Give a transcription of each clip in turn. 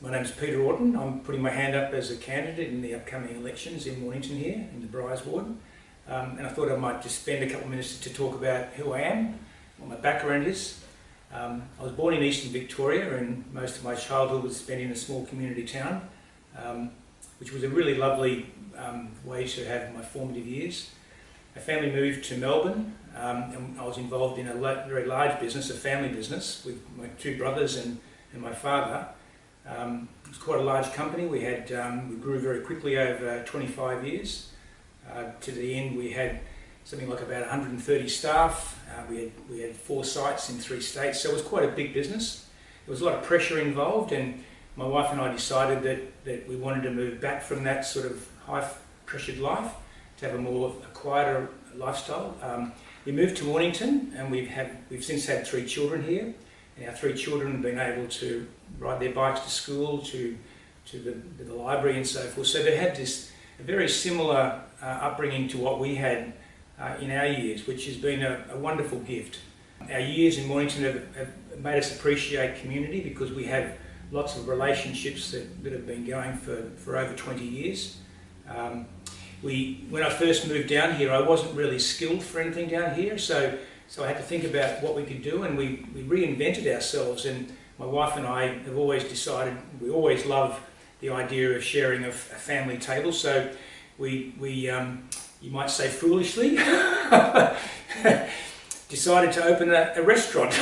My name's Peter Orton. I'm putting my hand up as a candidate in the upcoming elections in Mornington here, in the Briars Ward. And I thought I might just spend a couple of minutes to talk about who I am, what my background is. I was born in eastern Victoria, and most of my childhood was spent in a small community town, which was a really lovely way to have my formative years. My family moved to Melbourne, and I was involved in a very large business, a family business, with my two brothers and my father. It was quite a large company. We grew very quickly over 25 years. To the end, we had something like about 130 staff. We had 4 sites in 3 states, so it was quite a big business. There was a lot of pressure involved, and my wife and I decided that we wanted to move back from that sort of high-pressured life to have a quieter lifestyle. We moved to Mornington, and we've since had 3 children here. And our 3 children have been able to ride their bikes to school, to the library and so forth. So they had a very similar upbringing to what we had in our years, which has been a wonderful gift. Our years in Mornington have made us appreciate community, because we have lots of relationships that have been going for over 20 years. When I first moved down here, I wasn't really skilled for anything down here, so I had to think about what we could do, and we reinvented ourselves. And my wife and I have always decided, we always love the idea of sharing a family table, so we you might say foolishly, decided to open a restaurant,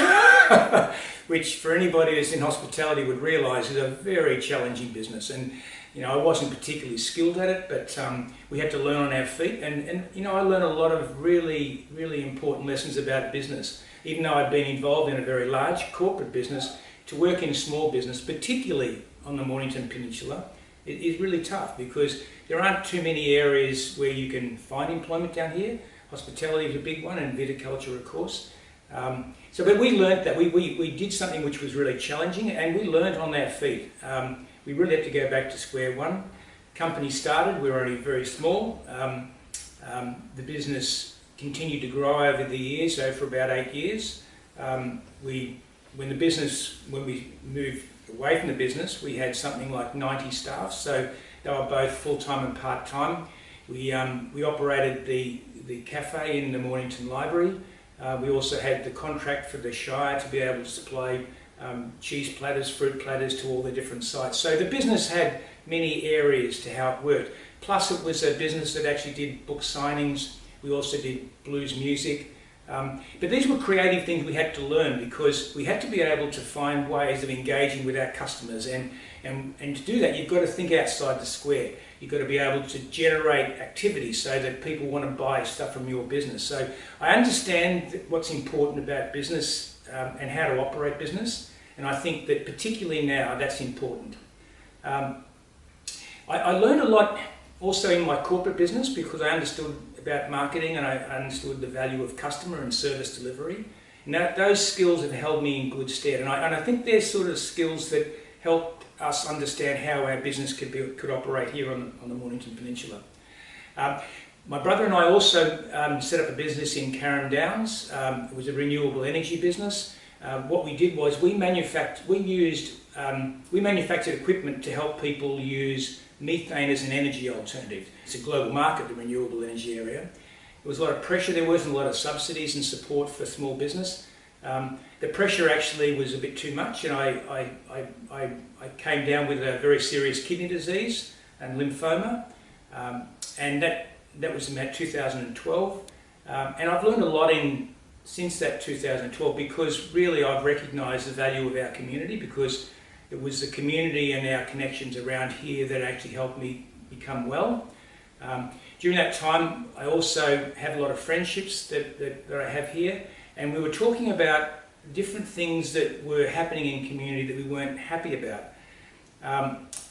which for anybody that's in hospitality would realise is a very challenging business. And I wasn't particularly skilled at it, but we had to learn on our feet. And I learned a lot of really, really important lessons about business. Even though I'd been involved in a very large corporate business, to work in small business, particularly on the Mornington Peninsula, it is really tough, because there aren't too many areas where you can find employment down here. Hospitality is a big one, and viticulture, of course. But we learnt that. We did something which was really challenging, and we learnt on our feet. We really had to go back to square one. Company started, we were only very small. The business continued to grow over the years, so for about 8 years. When we moved away from the business, we had something like 90 staff, so they were both full-time and part-time. We operated the cafe in the Mornington Library. We also had the contract for the Shire to be able to supply cheese platters, fruit platters to all the different sites. So the business had many areas to how it worked. Plus it was a business that actually did book signings. We also did blues music. But these were creative things we had to learn, because we had to be able to find ways of engaging with our customers. And to do that, you've got to think outside the square. You've got to be able to generate activity so that people want to buy stuff from your business. So I understand what's important about business and how to operate business, and I think that particularly now that's important. I learned a lot also in my corporate business, because I understood about marketing, and I understood the value of customer and service delivery. And those skills have held me in good stead, and I think they're sort of skills that help us understand how our business could operate here on the Mornington Peninsula. My brother and I also set up a business in Carrum Downs. It was a renewable energy business. What we did was we manufactured equipment to help people use methane as an energy alternative. It's a global market, the renewable energy area. There was a lot of pressure. There wasn't a lot of subsidies and support for small business. The pressure actually was a bit too much, and I came down with a very serious kidney disease and lymphoma, and that was in about 2012. And I've learned a lot since that 2012, because really I've recognised the value of our community, because it was the community and our connections around here that actually helped me become well. During that time, I also had a lot of friendships that I have here, and we were talking about different things that were happening in community that we weren't happy about.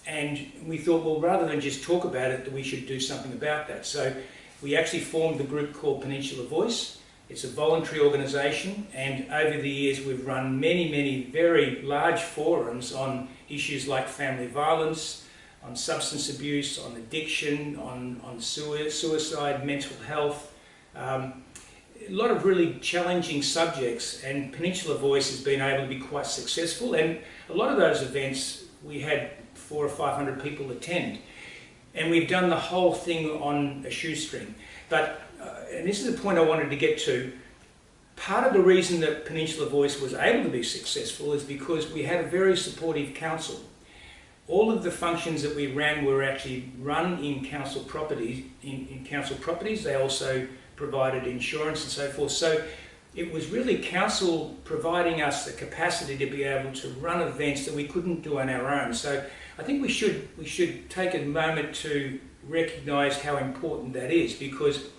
And we thought, well, rather than just talk about it, that we should do something about that. So we actually formed the group called Peninsula Voice. It's a voluntary organisation, and over the years we've run many very large forums on issues like family violence, on substance abuse, on addiction, on suicide, mental health, a lot of really challenging subjects, and Peninsula Voice has been able to be quite successful, and a lot of those events we had 400 or 500 people attend. And we've done the whole thing on a shoestring. But, and this is the point I wanted to get to, part of the reason that Peninsula Voice was able to be successful is because we had a very supportive council. All of the functions that we ran were actually run in council properties. They also provided insurance and so forth. So it was really council providing us the capacity to be able to run events that we couldn't do on our own. So I think we should take a moment to recognise how important that is, because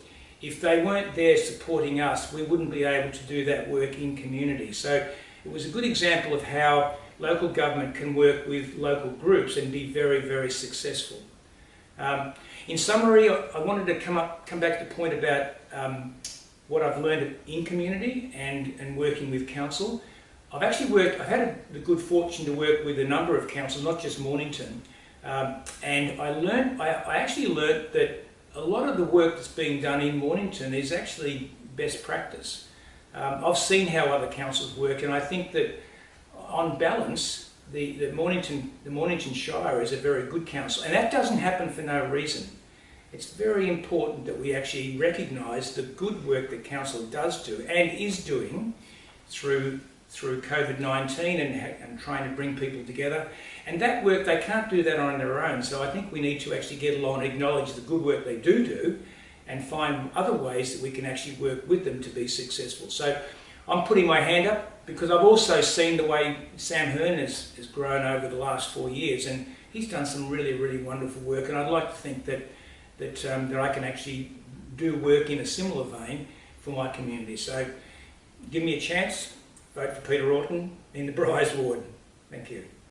if they weren't there supporting us, we wouldn't be able to do that work in community. So it was a good example of how local government can work with local groups and be very, very successful. In summary, I wanted to come back to the point about what I've learned in community and working with council. I've had the good fortune to work with a number of councils, not just Mornington, and I actually learned that a lot of the work that's being done in Mornington is actually best practice. I've seen how other councils work, and I think that on balance, the Mornington Shire is a very good council, and that doesn't happen for no reason. It's very important that we actually recognise the good work that council does do and is doing through COVID-19 and trying to bring people together. And that work, they can't do that on their own. So I think we need to actually get along and acknowledge the good work they do and find other ways that we can actually work with them to be successful. So I'm putting my hand up because I've also seen the way Sam Hearn has grown over the last 4 years, and he's done some really, really wonderful work. And I'd like to think that I can actually do work in a similar vein for my community. So give me a chance, vote for Peter Orton in the Briars Ward. Thank you.